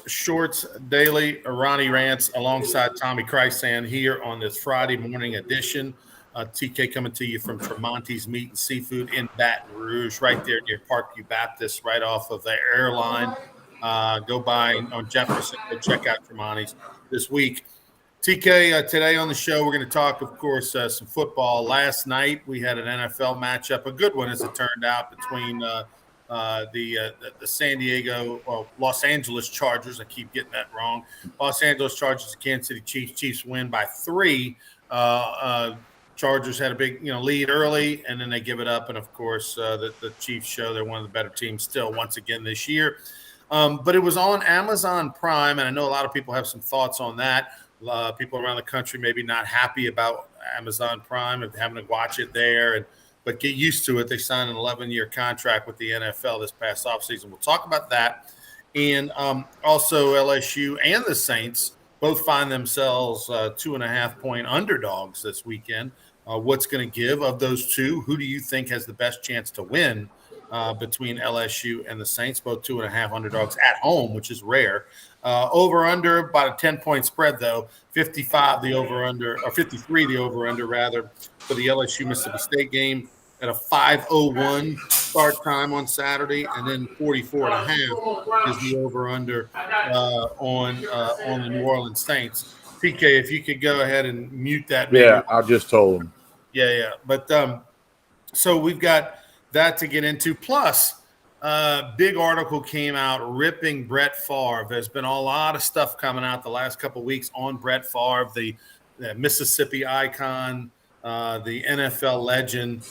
Shorts Daily, Ronnie Rants alongside Tommy Krysan here on this Friday morning edition. TK coming to you from Tremonti's Meat and Seafood in Baton Rouge, right there near Parkview Baptist, right off of the airline. Go by on Jefferson. Go check out Tremonti's this week. TK, today on the show, we're going to talk, of course, some football. Last night, we had an NFL matchup, a good one as it turned out, between the San Diego or Los Angeles Chargers. I keep getting that wrong. Los Angeles Chargers, Kansas City Chiefs. Chiefs win by 3. Chargers had a big lead early, and then they give it up. And of course, the Chiefs show they're one of the better teams still once again this year. But it was on Amazon Prime, and I know a lot of people have some thoughts on that. People around the country maybe not happy about Amazon Prime and having to watch it there, but get used to it. They signed an 11-year contract with the NFL this past offseason. We'll talk about that. And also LSU and the Saints both find themselves 2.5-point underdogs this weekend. What's going to give of those two? Who do you think has the best chance to win between LSU and the Saints? Both 2.5 underdogs at home, which is rare. Over under about a 10-point spread, though. 55 the over under, or 53 the over under rather, for the LSU Mississippi State game at a 5:01 start time on Saturday, and then 44.5 is the over under on the New Orleans Saints. PK, if you could go ahead and mute that. Maybe. Yeah, I just told him. Yeah. But so we've got that to get into. Plus, big article came out ripping Brett Favre. There's been a lot of stuff coming out the last couple of weeks on Brett Favre, the Mississippi icon, the NFL legend.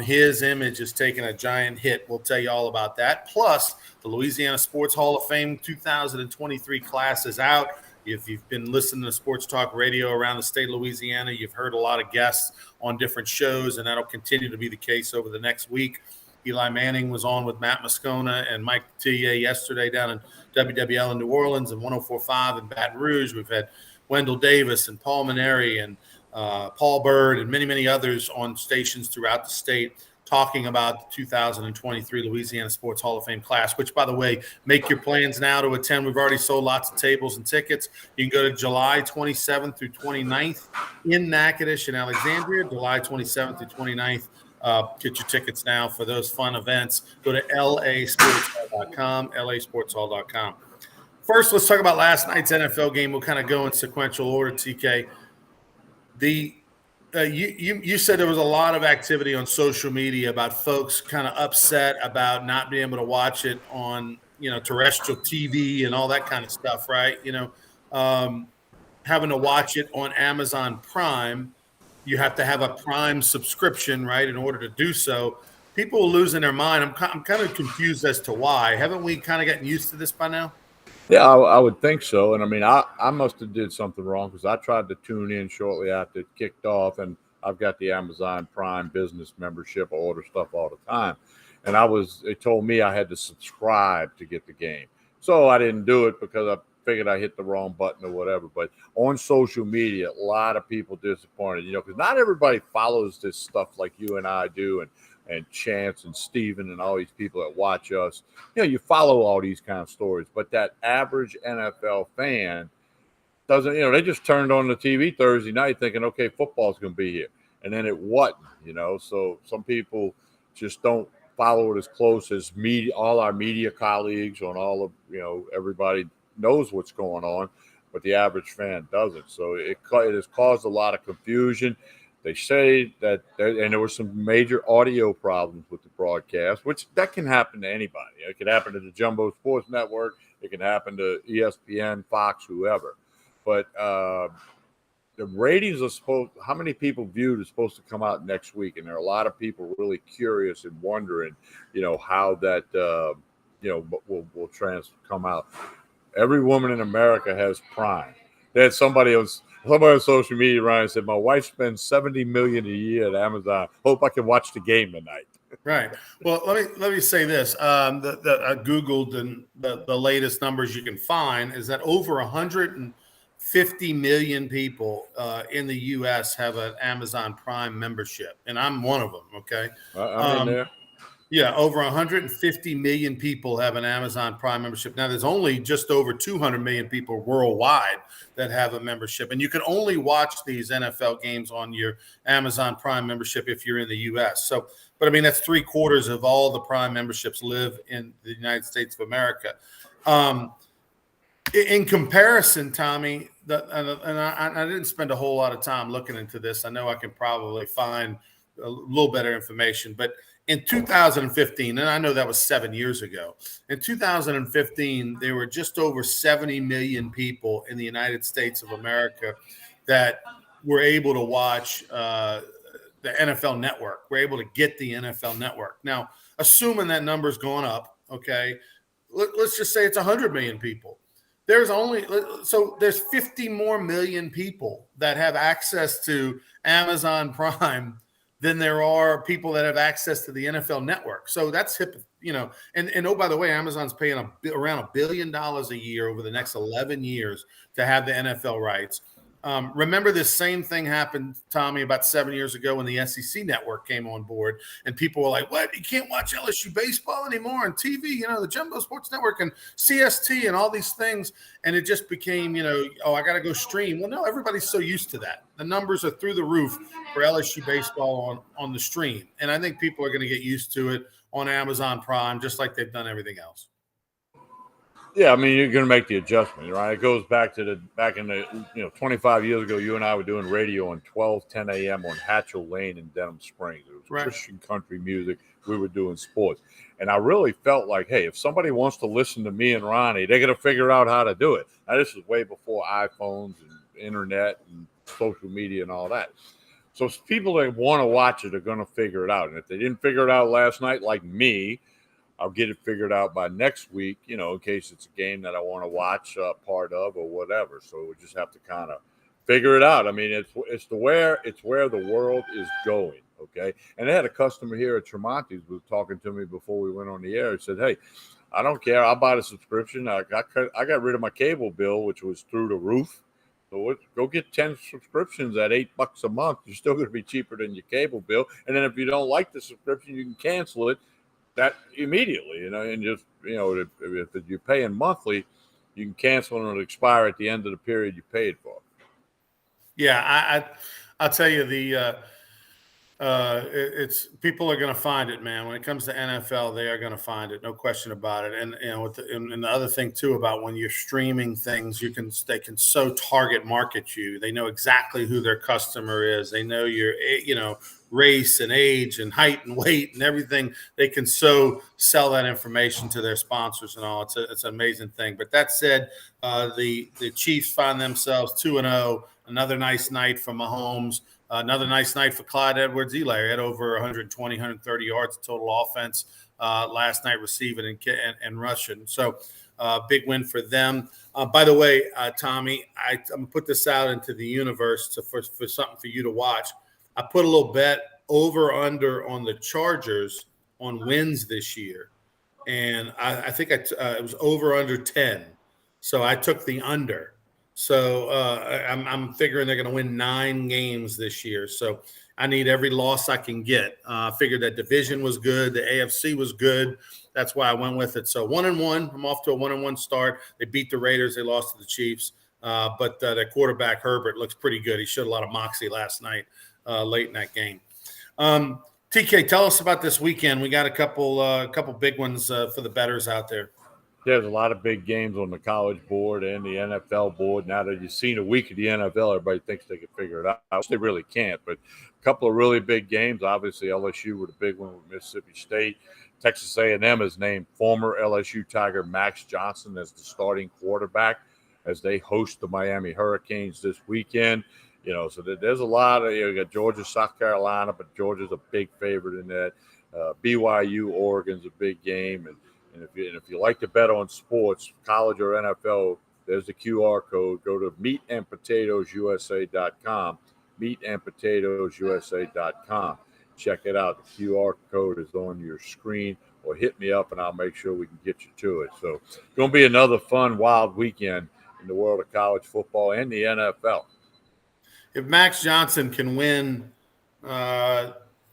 His image is taking a giant hit. We'll tell you all about that. Plus, the Louisiana Sports Hall of Fame 2023 class is out. If you've been listening to sports talk radio around the state of Louisiana, you've heard a lot of guests on different shows, and that'll continue to be the case over the next week. Eli Manning was on with Matt Moscona and Mike Tillier yesterday down in WWL in New Orleans and 104.5 in Baton Rouge. We've had Wendell Davis and Paul Maneri and Paul Bird and many, many others on stations throughout the state talking about the 2023 Louisiana Sports Hall of Fame class, which, by the way, make your plans now to attend. We've already sold lots of tables and tickets. You can go to July 27th through 29th in Natchitoches and Alexandria, July 27th through 29th. Get your tickets now for those fun events. Go to lasportshall.com, lasportshall.com. First, let's talk about last night's NFL game. We'll kind of go in sequential order, TK. You said there was a lot of activity on social media about folks kind of upset about not being able to watch it on, terrestrial TV and all that kind of stuff, right? Having to watch it on Amazon Prime. You have to have a Prime subscription, right, in order to do so. People are losing their mind. I'm kind of confused as to why. Haven't we kind of gotten used to this by now? Yeah, I would think so. And, I mean, I must have did something wrong because I tried to tune in shortly after it kicked off, and I've got the Amazon Prime business membership. I order stuff all the time. And they told me I had to subscribe to get the game. So I didn't do it because I figured I hit the wrong button or whatever. But on social media, a lot of people disappointed, because not everybody follows this stuff like you and I do, and Chance and Steven and all these people that watch us. You follow all these kind of stories. But that average NFL fan doesn't, they just turned on the TV Thursday night thinking, okay, football's going to be here. And then it wasn't, So some people just don't follow it as close as all our media colleagues on all of, everybody knows what's going on, but the average fan doesn't. So it has caused a lot of confusion. They say that there were some major audio problems with the broadcast, which that can happen to anybody. It could happen to the Jumbo Sports Network. It can happen to ESPN, Fox, whoever. But the ratings are how many people viewed is supposed to come out next week. And there are a lot of people really curious and wondering, how that, will come out. Every woman in America has Prime. They had somebody on social media, Ryan, said, my wife spends $70 million a year at Amazon. Hope I can watch the game tonight. Right. Well, let me say this. I Googled, and the latest numbers you can find is that over 150 million people in the U.S. have an Amazon Prime membership, and I'm one of them. Okay. I'm in there. Yeah, over 150 million people have an Amazon Prime membership. Now, there's only just over 200 million people worldwide that have a membership. And you can only watch these NFL games on your Amazon Prime membership if you're in the U.S. So, but I mean, that's 3/4 of all the Prime memberships live in the United States of America. In comparison, Tommy, I didn't spend a whole lot of time looking into this. I know I can probably find a little better information, but in 2015, and I know that was 7 years ago, in 2015, there were just over 70 million people in the United States of America that were able to watch the NFL Network. We're able to get the NFL Network. Now, assuming that number's going up, okay, let's just say it's 100 million people. There's 50 more million people that have access to Amazon Prime than there are people that have access to the NFL Network. So that's hip, and oh, by the way, Amazon's paying around $1 billion a year over the next 11 years to have the NFL rights. Remember, this same thing happened, Tommy, about 7 years ago when the SEC network came on board, and people were like, "What? You can't watch LSU baseball anymore on TV? The Jumbo Sports Network and CST and all these things." And it just became, oh, I got to go stream. Well, no, everybody's so used to that. The numbers are through the roof for LSU baseball on the stream, and I think people are going to get used to it on Amazon Prime, just like they've done everything else. Yeah, I mean, you're going to make the adjustment, right? It goes back in the 25 years ago, you and I were doing radio on 10 a.m. on Hatchell Lane in Denham Springs. It was Right. Christian country music. We were doing sports. And I really felt like, hey, if somebody wants to listen to me and Ronnie, they're going to figure out how to do it. Now, this is way before iPhones and internet and social media and all that. So people that want to watch it are going to figure it out. And if they didn't figure it out last night, like me, I'll get it figured out by next week, in case it's a game that I want to watch part of or whatever. So we just have to kind of figure it out. I mean, it's where the world is going. Okay. And I had a customer here at Tremonti's was talking to me before we went on the air. He said, "Hey, I don't care. I'll buy the subscription. I got rid of my cable bill, which was through the roof. So go get 10 subscriptions at $8 a month. You're still going to be cheaper than your cable bill. And then if you don't like the subscription, you can cancel it that immediately, and just, if you're paying monthly, you can cancel and it'll expire at the end of the period you paid for. Yeah, I'll tell you it's people are going to find it, man. When it comes to NFL, they are going to find it, no question about it. And and the other thing too about when you're streaming things, they can so target market you. They know exactly who their customer is. They know your race and age and height and weight and everything. They can so sell that information to their sponsors and all. It's an amazing thing. But that said, the Chiefs find themselves 2-0. Another nice night for Mahomes. Another nice night for Clyde Edwards-Helaire. He had over 120, 130 yards of total offense last night, receiving and rushing. So big win for them. By the way, Tommy, I'm going to put this out into the universe for something for you to watch. I put a little bet over-under on the Chargers on wins this year. And I think it was over-under 10. So I took the under. So I'm figuring they're going to win 9 games this year. So I need every loss I can get. I figured that division was good. The AFC was good. That's why I went with it. So 1-1. I'm off to a 1-1 start. They beat the Raiders. They lost to the Chiefs. But their quarterback, Herbert, looks pretty good. He showed a lot of moxie last night late in that game. TK, tell us about this weekend. We got a couple big ones for the bettors out there. There's a lot of big games on the college board and the NFL board. Now that you've seen a week of the NFL, everybody thinks they can figure it out. They really can't. But a couple of really big games. Obviously, LSU with a big one with Mississippi State. Texas A&M has named former LSU Tiger Max Johnson as the starting quarterback as they host the Miami Hurricanes this weekend. So there's a lot of you got Georgia, South Carolina, but Georgia's a big favorite in that. BYU, Oregon's a big game, and if you like to bet on sports, college or NFL, there's the QR code. Go to meatandpotatoesusa.com, meatandpotatoesusa.com. Check it out. The QR code is on your screen, or hit me up and I'll make sure we can get you to it. So it's going to be another fun, wild weekend in the world of college football and the NFL. If Max Johnson can win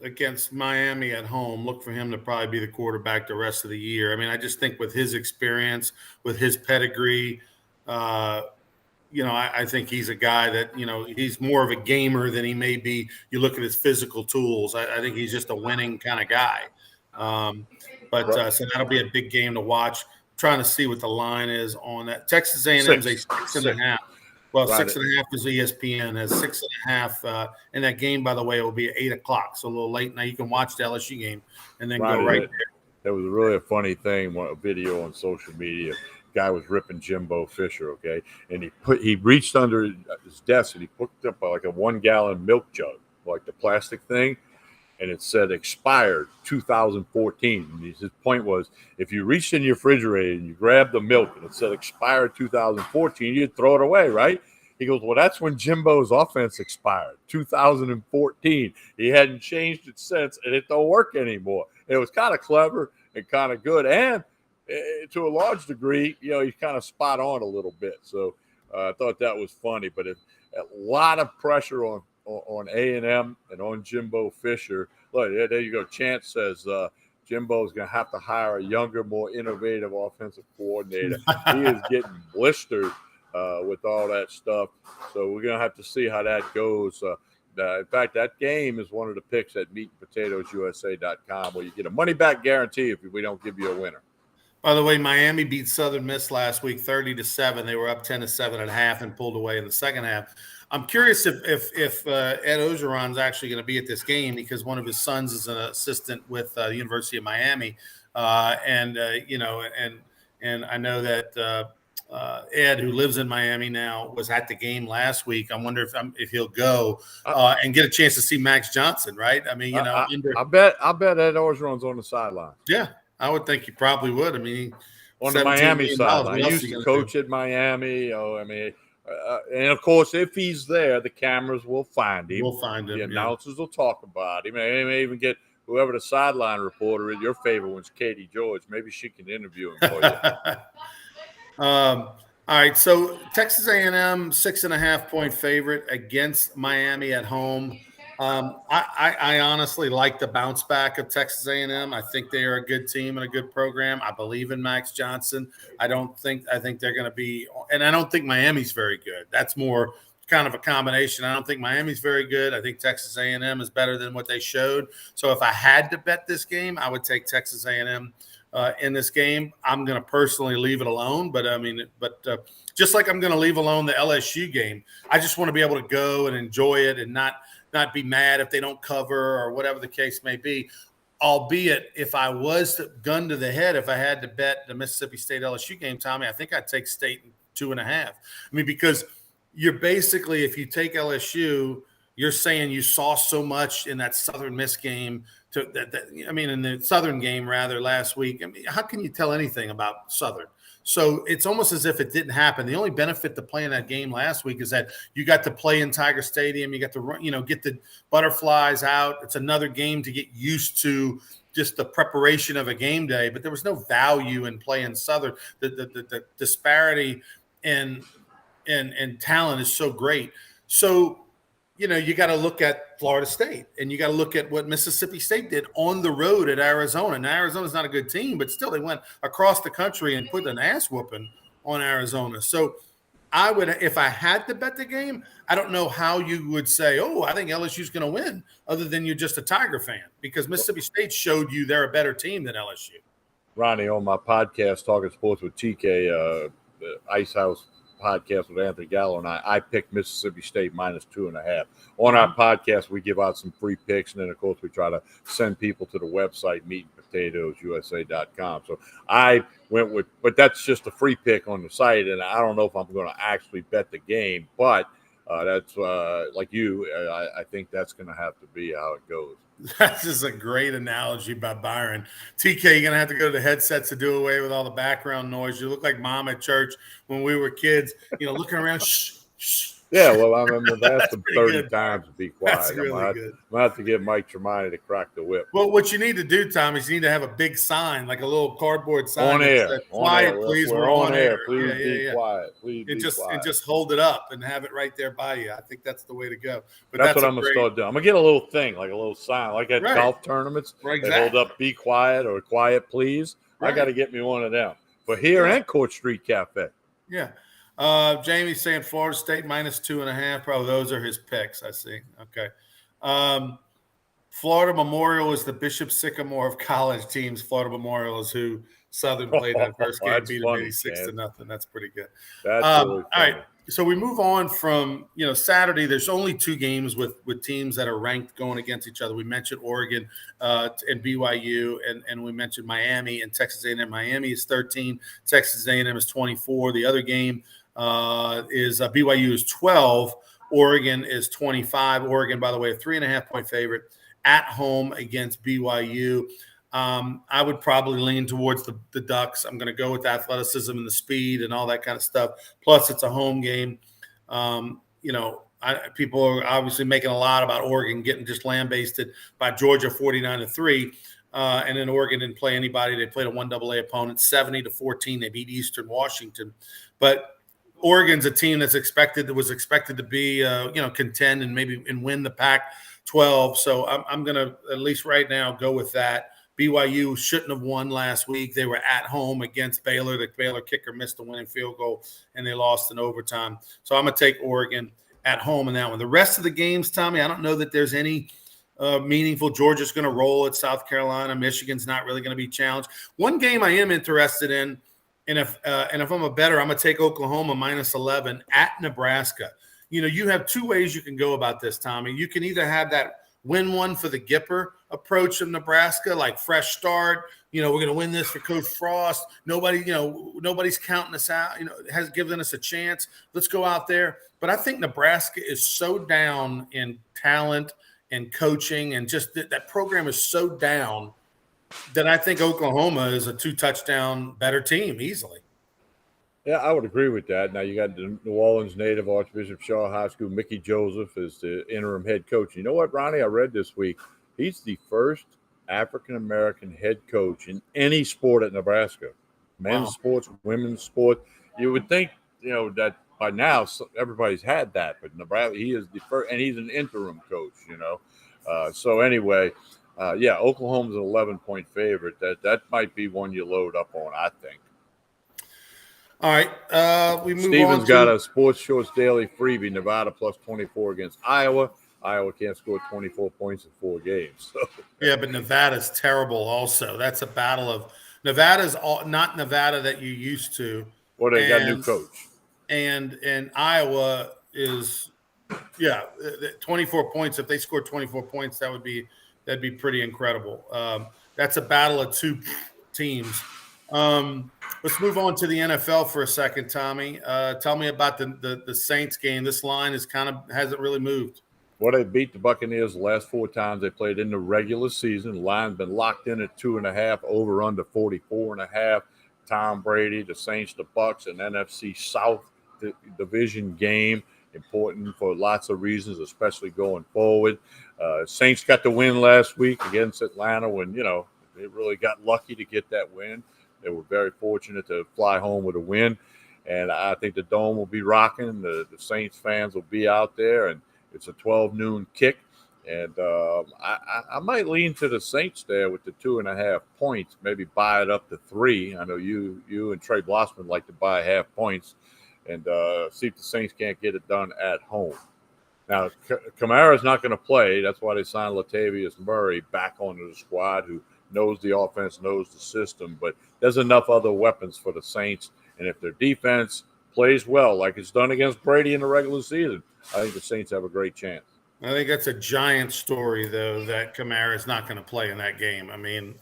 against Miami at home, look for him to probably be the quarterback the rest of the year. I mean, I just think with his experience, with his pedigree, I think he's a guy that, he's more of a gamer than he may be. You look at his physical tools. I think he's just a winning kind of guy. So that'll be a big game to watch. I'm trying to see what the line is on that. Texas A&M's a 6.5. Well, right. 6.5 is ESPN, has 6.5. And that game, by the way, will be at 8:00. So a little late. Now you can watch the LSU game and then go right there. That was really a funny thing, a video on social media. Guy was ripping Jimbo Fisher, okay? And he reached under his desk and he picked up like a 1-gallon milk jug, like the plastic thing, and it said expired 2014. And his point was, if you reached in your refrigerator and you grabbed the milk and it said expired 2014, you'd throw it away, right? He goes, well, that's when Jimbo's offense expired, 2014. He hadn't changed it since, and it don't work anymore. It was kind of clever and kind of good, and to a large degree, he's kind of spot on a little bit. So I thought that was funny, but a lot of pressure on A&M and on Jimbo Fisher. Look, there you go. Chance says Jimbo's going to have to hire a younger, more innovative offensive coordinator. He is getting blistered with all that stuff. So we're going to have to see how that goes. In fact, that game is one of the picks at meatandpotatoesusa.com where you get a money-back guarantee if we don't give you a winner. By the way, Miami beat Southern Miss last week 30-7. They were up 10-7.5 and pulled away in the second half. I'm curious if Ed Ogeron's actually going to be at this game because one of his sons is an assistant with the University of Miami, and I know that Ed, who lives in Miami now, was at the game last week. I wonder if he'll go and get a chance to see Max Johnson. Right? I mean, I bet Ed Ogeron's on the sideline. Yeah. I would think you probably would. I mean, on the Miami side, he used to coach at Miami. And of course, if he's there, the cameras will find him. We'll find him. The announcers will talk about him. They may even get whoever the sideline reporter is. Your favorite one's Katie George. Maybe she can interview him for you. All right. So Texas A&M 6.5-point favorite against Miami at home. I honestly like the bounce back of Texas A&M. I think they are a good team and a good program. I believe in Max Johnson. I think they're going to be, and I don't think Miami's very good. That's more kind of a combination. I don't think Miami's very good. I think Texas A&M is better than what they showed. So if I had to bet this game, I would take Texas A&M in this game. I'm going to personally leave it alone, but just like I'm going to leave alone the LSU game, I just want to be able to go and enjoy it and not be mad if they don't cover or whatever the case may be. Albeit, if I was gun to the head, if I had to bet the Mississippi State LSU game, Tommy, I think I'd take State 2.5. I mean, because you're basically, if you take LSU, you're saying you saw so much in that Southern Miss game in the Southern game rather last week. I mean, how can you tell anything about Southern? So it's almost as if it didn't happen. The only benefit to playing that game last week is that you got to play in Tiger Stadium. You got to get the butterflies out. It's another game to get used to just the preparation of a game day. But there was no value in playing Southern. The disparity in talent is so great. So you got to look at Florida State and you got to look at what Mississippi State did on the road at Arizona. Now, Arizona's not a good team, but still they went across the country and put an ass whooping on Arizona. So I would, if I had to bet the game, I don't know how you would say, oh, I think LSU's going to win, other than you're just a Tiger fan, because Mississippi State showed you they're a better team than LSU. Ronnie, on my podcast, Talking Sports with TK, the Ice House podcast with Anthony Gallo and I picked Mississippi State -2.5. On our podcast, we give out some free picks, and then of course we try to send people to the website meatandpotatoesusa.com. So I went with, but that's just a free pick on the site, and I don't know if I'm going to actually bet the game, but that's like you, I think that's going to have to be how it goes. That's just a great analogy by Byron. TK, you're going to have to go to the headsets to do away with all the background noise. You look like mom at church when we were kids, looking around. Shh, shh. Yeah, well, I'm going to ask That's him pretty 30 good. times to be That's quiet. really good. I'm going to have to get Mike Tremonti to crack the whip. Well, what you need to do, Tom, is you need to have a big sign, like a little cardboard sign On that air. said, On air. "Quiet, please. We're We're on on air." air. Please be Yeah. quiet. Please And be quiet. just hold it up and have it right there by you. I think that's the way to go. But That's that's what a I'm going to great start doing. I'm going to get a little thing, like a little sign, like at right. golf tournaments. Right, They hold exactly. up, be quiet or quiet, please. I got Right. to get me one of them. But here Yeah. and Court Street Cafe. Yeah. Jamie's saying Florida State -2.5. Probably those are his picks, I see. Okay. Florida Memorial is the Bishop Sycamore of college teams. Florida Memorial is who Southern played that first game, That's beat them funny, 86-0. That's pretty good. That's really All funny. right. So we move on from, Saturday. There's only 2 games with teams that are ranked going against each other. We mentioned Oregon and BYU, and we mentioned Miami and Texas A&M. Miami is 13. Texas A&M is 24. The other game is BYU is 12. Oregon is 25. Oregon, by the way, a 3.5-point favorite at home against BYU. I would probably lean towards the Ducks. I'm going to go with athleticism and the speed and all that kind of stuff. Plus, it's a home game. People are obviously making a lot about Oregon getting just lambasted by Georgia 49-3. And then Oregon didn't play anybody. They played a 1AA opponent, 70-14. They beat Eastern Washington. But Oregon's a team was expected to be, contend and maybe win the Pac-12. So I'm going to, at least right now, go with that. BYU shouldn't have won last week. They were at home against Baylor. The Baylor kicker missed the winning field goal, and they lost in overtime. So I'm going to take Oregon at home in that one. The rest of the games, Tommy, I don't know that there's any meaningful. Georgia's going to roll at South Carolina. Michigan's not really going to be challenged. One game I am interested in, and if I'm a bettor, I'm going to take Oklahoma -11 at Nebraska. You have 2 ways you can go about this, Tommy. You can either have that win one for the Gipper approach of Nebraska, like fresh start. We're going to win this for Coach Frost. Nobody's counting us out. Has given us a chance. Let's go out there. But I think Nebraska is so down in talent and coaching, and just that program is so down that I think Oklahoma is a 2-touchdown better team easily. Yeah, I would agree with that. Now you got the New Orleans native Archbishop Shaw High School. Mickey Joseph is the interim head coach. You know what, Ronnie? I read this week. He's the first African-American head coach in any sport at Nebraska. Men's sports, women's sport. You would think, that by now everybody's had that, but Nebraska, he is the first, and he's an interim coach, So anyway, Oklahoma's an 11-point favorite. That might be one you load up on, I think. All right, we move Steven's on. Got a Sports Shorts Daily freebie. Nevada +24 against Iowa. Iowa can't score 24 points in 4 games. So. Yeah, but Nevada's terrible also. That's a battle of – Nevada's not Nevada that you used to. Well, they got a new coach. And Iowa is – 24 points. If they scored 24 points, that'd be pretty incredible. That's a battle of 2 teams. Let's move on to the NFL for a second, Tommy. Tell me about the Saints game. This line hasn't really moved. Well, they beat the Buccaneers the last 4 times they played in the regular season. The line's been locked in at 2.5, over under 44.5. Tom Brady, the Saints, the Bucs, an NFC South division game. Important for lots of reasons, especially going forward. Saints got the win last week against Atlanta when, they really got lucky to get that win. They were very fortunate to fly home with a win. And I think the Dome will be rocking. The Saints fans will be out there, and it's a 12 noon kick. And I might lean to the Saints there with the 2.5 points, maybe buy it up to 3. I know you and Trey Blossman like to buy half points, and see if the Saints can't get it done at home. Now, Kamara's not going to play. That's why they signed Latavius Murray back onto the squad, who knows the offense, knows the system. But there's enough other weapons for the Saints. And if their defense plays well, like it's done against Brady in the regular season, I think the Saints have a great chance. I think that's a giant story, though, that Kamara is not going to play in that game. I mean,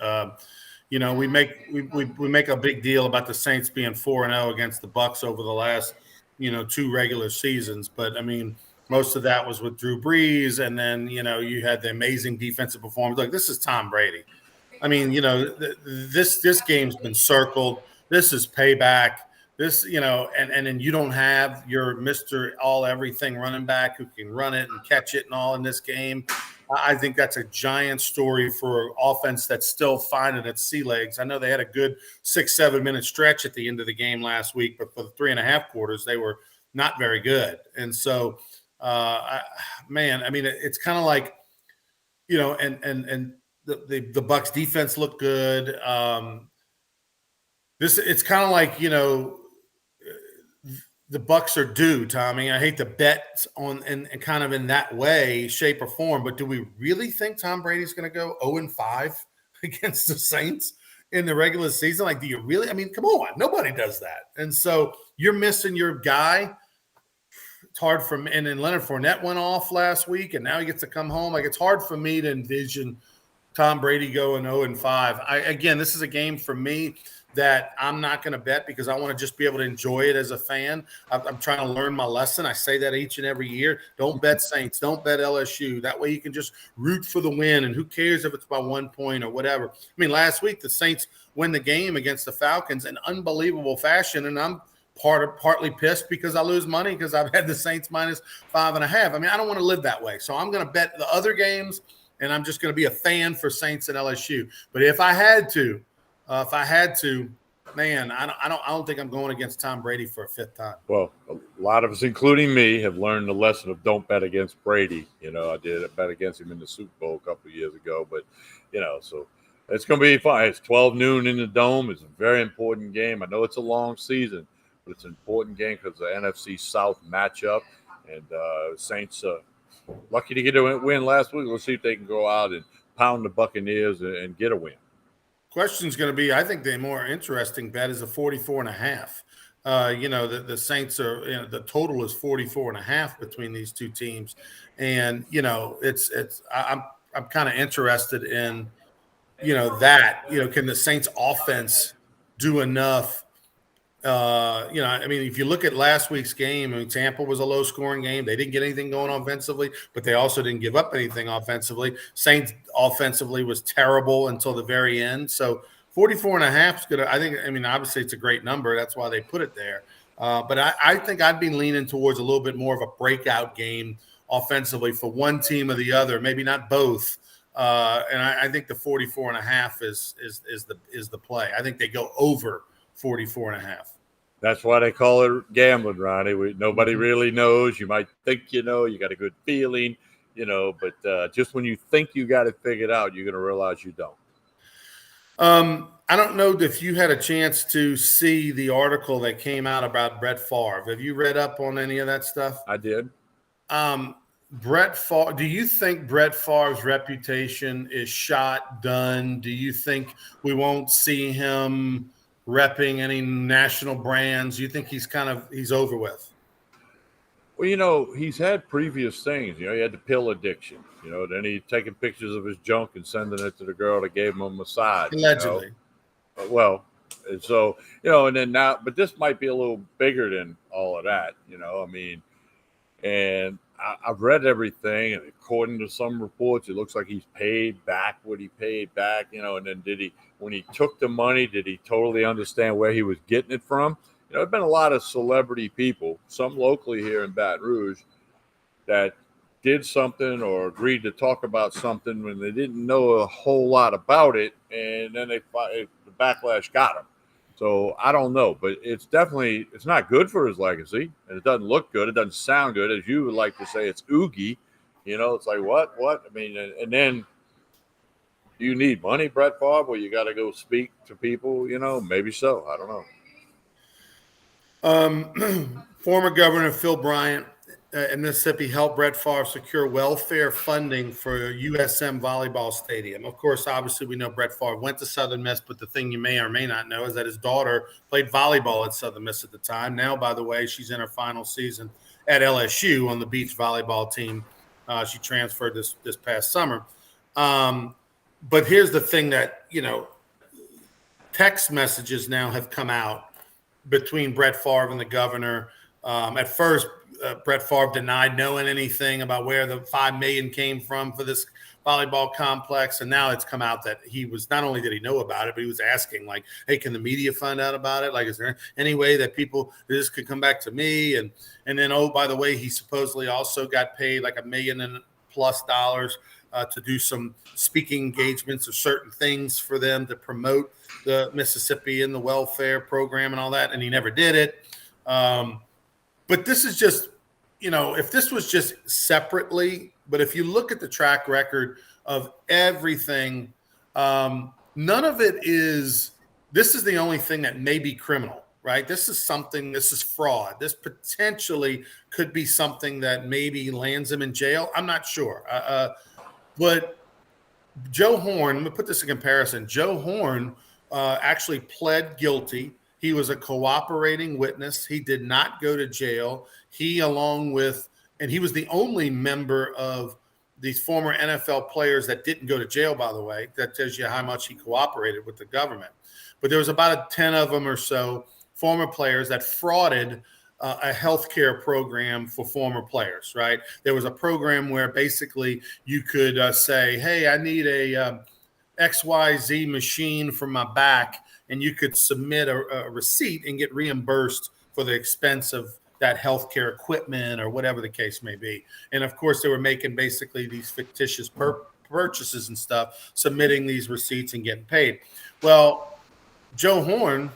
we make a big deal about the Saints being 4-0 against the Bucs over the last, 2 regular seasons. But I mean, most of that was with Drew Brees, and then you had the amazing defensive performance. Like, this is Tom Brady. I mean, this game's been circled. This is payback. this, and then you don't have your Mr. All Everything running back who can run it and catch it and all in this game. I think that's a giant story for an offense that's still finding its sea legs. I know they had a good 6-7 minute stretch at the end of the game last week, but for the 3.5 quarters, they were not very good. And so, it's kind of like, and the Bucks defense looked good. It's kind of like, the Bucks are due, Tommy. I hate to bet on and kind of in that way, shape, or form, but do we really think Tom Brady's going to go 0-5 against the Saints in the regular season? Like, do you really? I mean, come on, nobody does that. And so you're missing your guy. It's hard for me. And then Leonard Fournette went off last week, and now he gets to come home. Like, it's hard for me to envision Tom Brady going 0-5. Again, this is a game for me that I'm not going to bet because I want to just be able to enjoy it as a fan. I'm trying to learn my lesson. I say that each and every year. Don't bet Saints. Don't bet LSU. That way you can just root for the win, and who cares if it's by 1 point or whatever. I mean, last week the Saints win the game against the Falcons in unbelievable fashion, and I'm partly pissed because I lose money because I've had the Saints -5.5. I mean, I don't want to live that way. So I'm going to bet the other games, and I'm just going to be a fan for Saints and LSU. But if I had to, man, I don't think I'm going against Tom Brady for a fifth time. Well, a lot of us, including me, have learned the lesson of don't bet against Brady. I did bet against him in the Super Bowl a couple of years ago, but so it's going to be fun. It's 12 noon in the Dome. It's a very important game. I know it's a long season, but it's an important game because the NFC South matchup, and Saints lucky to get a win last week. Let's see if they can go out and pound the Buccaneers and get a win. Question's going to be, I think the more interesting bet is a 44.5. The Saints are, the total is 44.5 between these two teams. And, I'm kind of interested in, can the Saints offense do enough? If you look at last week's game, Tampa was a low-scoring game. They didn't get anything going offensively, but they also didn't give up anything offensively. Saints offensively was terrible until the very end. So 44.5 is good. Obviously it's a great number. That's why they put it there. But I think I'd be leaning towards a little bit more of a breakout game offensively for one team or the other, maybe not both. And I think the 44.5 is the play. I think they go over 44.5. That's why they call it gambling, Ronnie. Nobody really knows. You might think you got a good feeling, but just when you think you got it figured out, you're going to realize you don't. I don't know if you had a chance to see the article that came out about Brett Favre. Have you read up on any of that stuff? I did. Brett Favre, do you think Brett Favre's reputation is shot, done? Do you think we won't see him repping any national brands? You think he's over with? Well, he's had previous things. He had the pill addiction. Then he's taking pictures of his junk and sending it to the girl that gave him a massage. Allegedly. Well, and so, and then now, but this might be a little bigger than all of that, and I've read everything, and according to some reports, it looks like he's paid back what he paid back, and then when he took the money, did he totally understand where he was getting it from? There have been a lot of celebrity people, some locally here in Baton Rouge, that did something or agreed to talk about something when they didn't know a whole lot about it, and then the backlash got him. So I don't know, but it's not good for his legacy, and it doesn't look good. It doesn't sound good, as you would like to say. It's oogie, It's like what? I mean, and then do you need money, Brett Favre, where you got to go speak to people? Maybe so. I don't know. Former Governor Phil Bryant in Mississippi helped Brett Favre secure welfare funding for USM Volleyball Stadium. Of course, obviously, we know Brett Favre went to Southern Miss, but the thing you may or may not know is that his daughter played volleyball at Southern Miss at the time. Now, by the way, she's in her final season at LSU on the beach volleyball team. She transferred this past summer. But here's the thing that, text messages now have come out between Brett Favre and the governor. At first, Brett Favre denied knowing anything about where the $5 million came from for this volleyball complex. And now it's come out that he was, not only did he know about it, but he was asking like, hey, can the media find out about it? Like, is there any way that this could come back to me? And then, oh, by the way, he supposedly also got paid like $1 million+ to do some speaking engagements of certain things for them to promote the Mississippi and the welfare program and all that. And he never did it. But this is just, if this was just separately, but if you look at the track record of everything, none of it is, this is the only thing that may be criminal, right? This is fraud. This potentially could be something that maybe lands him in jail. I'm not sure. But Joe Horn, let me put this in comparison. Joe Horn actually pled guilty. He was a cooperating witness. He did not go to jail. He, and he was the only member of these former NFL players that didn't go to jail, by the way. That tells you how much he cooperated with the government. But there was about 10 of them or so former players that frauded a healthcare program for former players, right? There was a program where basically you could say, hey, I need a XYZ machine for my back, and you could submit a receipt and get reimbursed for the expense of that healthcare equipment or whatever the case may be. And of course, they were making basically these fictitious purchases and stuff, submitting these receipts and getting paid. Well, Joe Horn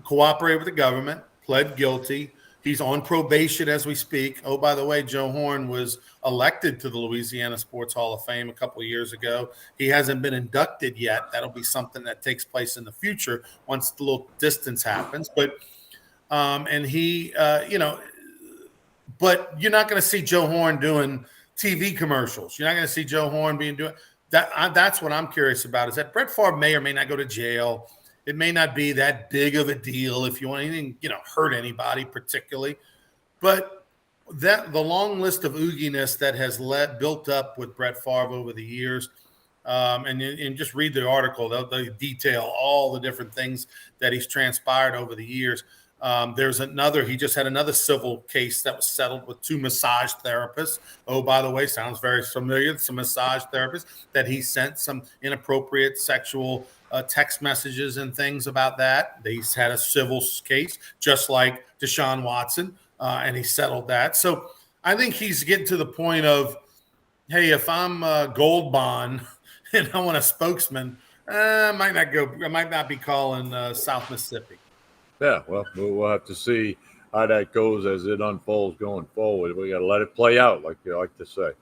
cooperated with the government, pled guilty. He's on probation as we speak. Oh, by the way, Joe Horn was elected to the Louisiana Sports Hall of Fame a couple of years ago. He hasn't been inducted yet. That'll be something that takes place in the future once the little distance happens. But and he, but you're not going to see Joe Horn doing TV commercials. You're not going to see Joe Horn doing that. That's what I'm curious about, is that Brett Favre may or may not go to jail. It may not be that big of a deal if you want anything, hurt anybody particularly. But the long list of ooginess that has built up with Brett Favre over the years, and just read the article. They'll detail all the different things that he's transpired over the years. He just had another civil case that was settled with 2 massage therapists. Oh, by the way, sounds very familiar. Some massage therapists that he sent some inappropriate sexual text messages and things about that. He's had a civil case, just like Deshaun Watson, and he settled that. So I think he's getting to the point of, hey, if I'm Gold Bond and I want a spokesman, I might not be calling South Mississippi. Yeah, well, we'll have to see how that goes as it unfolds going forward. We got to let it play out, like you like to say.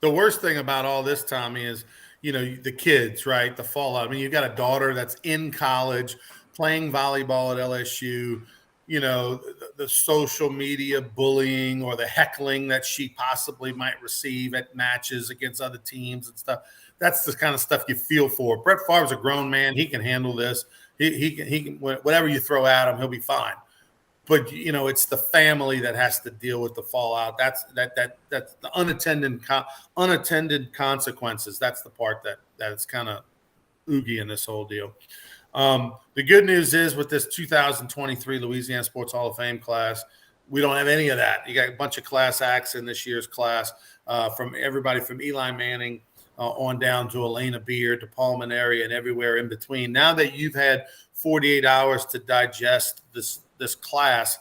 The worst thing about all this, Tommy, is, the kids, right? The fallout. I mean, you've got a daughter that's in college playing volleyball at LSU, the social media bullying or the heckling that she possibly might receive at matches against other teams and stuff. That's the kind of stuff you feel for. Brett Favre's a grown man. He can handle this. He can whatever you throw at him, he'll be fine. But it's the family that has to deal with the fallout. That's the unattended consequences. That's the part that's kind of oogie in this whole deal. The good news is, with this 2023 Louisiana Sports Hall of Fame class, we don't have any of that. You got a bunch of class acts in this year's class, from everybody from Eli Manning on down to Elena Beard to Paul Maneri and everywhere in between. Now that you've had 48 hours to digest this class,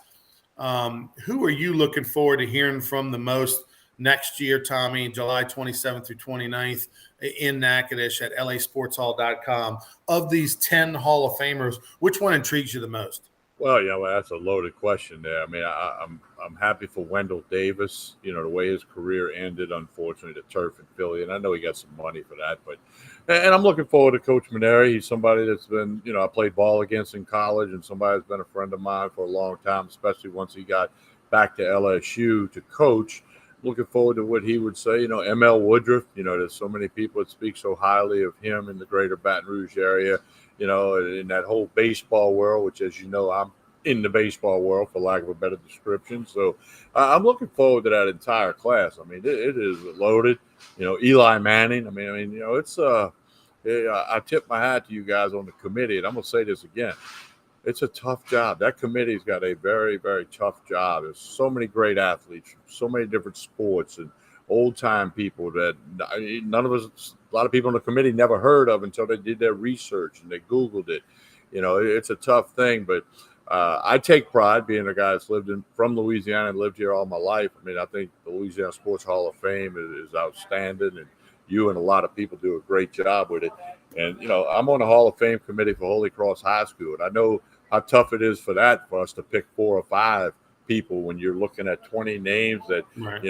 who are you looking forward to hearing from the most next year, Tommy, July 27th through 29th in Natchitoches at lasportshall.com? Of these 10 Hall of Famers, which one intrigues you the most? Well, that's a loaded question there. I mean, I'm happy for Wendell Davis, the way his career ended, unfortunately, the turf in Philly. And I know he got some money for that. And I'm looking forward to Coach Maneri. He's somebody that's been, I played ball against in college, and somebody that's been a friend of mine for a long time, especially once he got back to LSU to coach. Looking forward to what he would say. ML Woodruff, there's so many people that speak so highly of him in the greater Baton Rouge area, in that whole baseball world, which, as you know, I'm in the baseball world, for lack of a better description. So I'm looking forward to that entire class. I mean, it is loaded. Eli Manning. I mean, it's I tip my hat to you guys on the committee, and I'm gonna say this again. It's a tough job. That committee's got a very, very tough job. There's so many great athletes, so many different sports, and old time people that none of us, a lot of people on the committee never heard of until they did their research and they Googled it. It's a tough thing, but I take pride being a guy that's from Louisiana and lived here all my life. I mean, I think the Louisiana Sports Hall of Fame is outstanding, and you and a lot of people do a great job with it. And I'm on the Hall of Fame committee for Holy Cross High School, and I know how tough it is for us to pick 4 or 5 people when you're looking at 20 names that Right.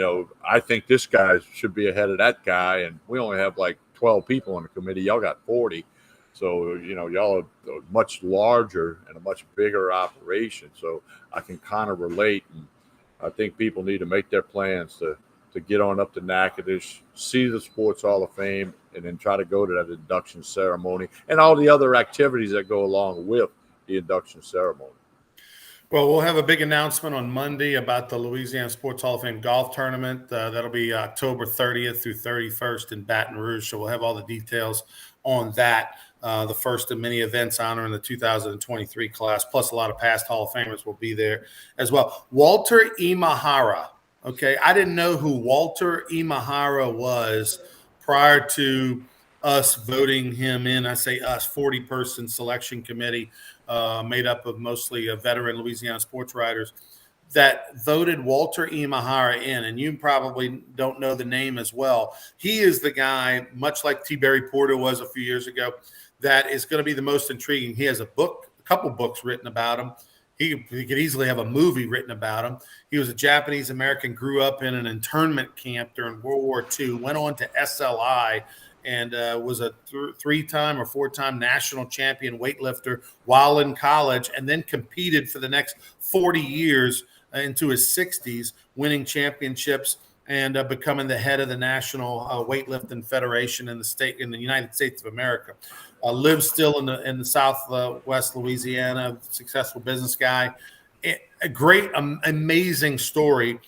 I think this guy should be ahead of that guy, and we only have like 12 people on the committee. Y'all got 40. So, y'all are much larger and a much bigger operation. So I can kind of relate. And I think people need to make their plans to get on up to Natchitoches, see the Sports Hall of Fame, and then try to go to that induction ceremony and all the other activities that go along with the induction ceremony. Well, we'll have a big announcement on Monday about the Louisiana Sports Hall of Fame golf tournament. That'll be October 30th through 31st in Baton Rouge. So we'll have all the details on that. The first of many events honoring the 2023 class, plus a lot of past Hall of Famers will be there as well. Walter Imahara. Okay. I didn't know who Walter Imahara was prior to us voting him in. I say us, 40-person selection committee made up of mostly veteran Louisiana sports writers that voted Walter Imahara in. And you probably don't know the name as well. He is the guy, much like T. Barry Porter was a few years ago, that is going to be the most intriguing. He has a couple books written about him. He could easily have a movie written about him. He was a Japanese American, grew up in an internment camp during World War II, went on to SLI, and was a 3-time or 4-time national champion weightlifter while in college, and then competed for the next 40 years into his 60s, winning championships and becoming the head of the National Weightlifting Federation in the United States of America. Lives still in the Southwest Louisiana, successful business guy. A great, amazing story.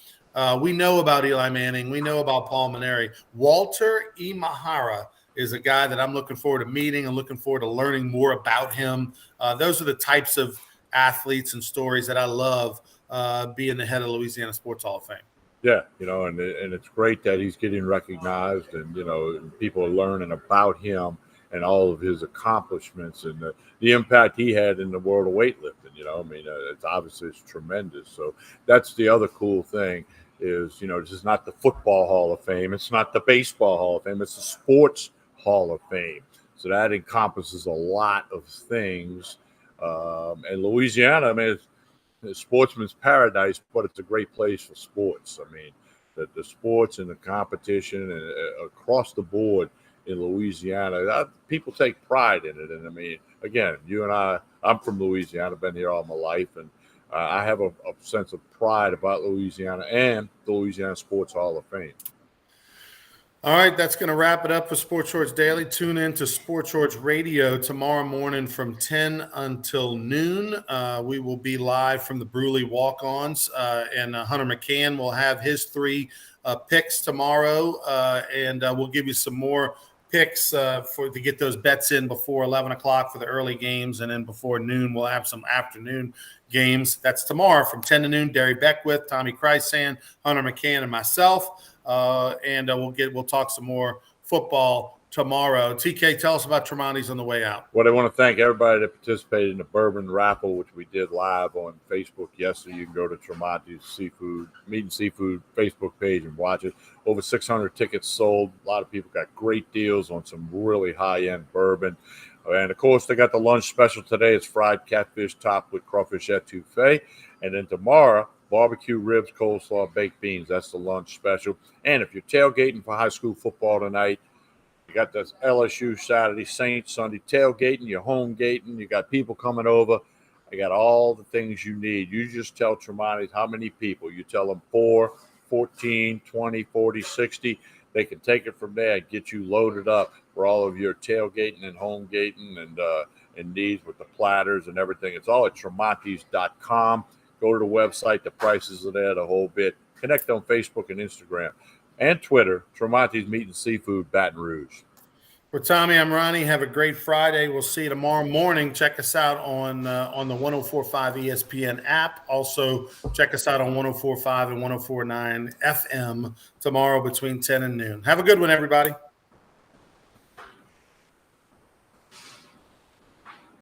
We know about Eli Manning. We know about Paul Maneri. Walter Imahara is a guy that I'm looking forward to meeting and looking forward to learning more about him. Those are the types of athletes and stories that I love being the head of Louisiana Sports Hall of Fame. Yeah, and it's great that he's getting recognized, and people are learning about him and all of his accomplishments and the impact he had in the world of weightlifting. It's tremendous. So that's the other cool thing is, this is not the Football Hall of Fame. It's not the Baseball Hall of Fame. It's the Sports Hall of Fame. So that encompasses a lot of things. And Louisiana, it's sportsman's paradise, but it's a great place for sports. The sports and the competition and across the board in Louisiana, people take pride in it. And again, you and I'm from Louisiana, been here all my life, and I have a sense of pride about Louisiana and the Louisiana Sports Hall of Fame. All right, that's going to wrap it up for Sports Shorts Daily. Tune in to Sports Shorts Radio tomorrow morning from 10 until noon. We will be live from the Bruley Walk-Ons, and Hunter McCann will have his 3 picks tomorrow, and we'll give you some more picks to get those bets in before 11 o'clock for the early games, and then before noon we'll have some afternoon games. That's tomorrow from 10 to noon. Derry Beckwith, Tommy Kreisand, Hunter McCann, and myself. And we'll talk some more football tomorrow. TK, tell us about Tremonti's on the way out. Well, I want to thank everybody that participated in the bourbon raffle, which we did live on Facebook yesterday. You can go to Tremonti's Meat and Seafood Facebook page and watch it. Over 600 tickets sold. A lot of people got great deals on some really high-end bourbon. And, of course, they got the lunch special today. It's fried catfish topped with crawfish etouffee. And then tomorrow, barbecue ribs, coleslaw, baked beans. That's the lunch special. And if you're tailgating for high school football tonight, you got this LSU Saturday, Saints Sunday tailgating, you're home gating, you got people coming over. I got all the things you need. You just tell Tremonti's how many people. You tell them 4, 14, 20, 40, 60. They can take it from there and get you loaded up for all of your tailgating and home gating and needs with the platters and everything. It's all at tremontis.com. Go to the website. The prices are there, the whole bit. Connect on Facebook and Instagram and Twitter. Tremonti's Meat and Seafood, Baton Rouge. For Tommy, I'm Ronnie. Have a great Friday. We'll see you tomorrow morning. Check us out on the 104.5 ESPN app. Also, check us out on 104.5 and 104.9 FM tomorrow between 10 and noon. Have a good one, everybody.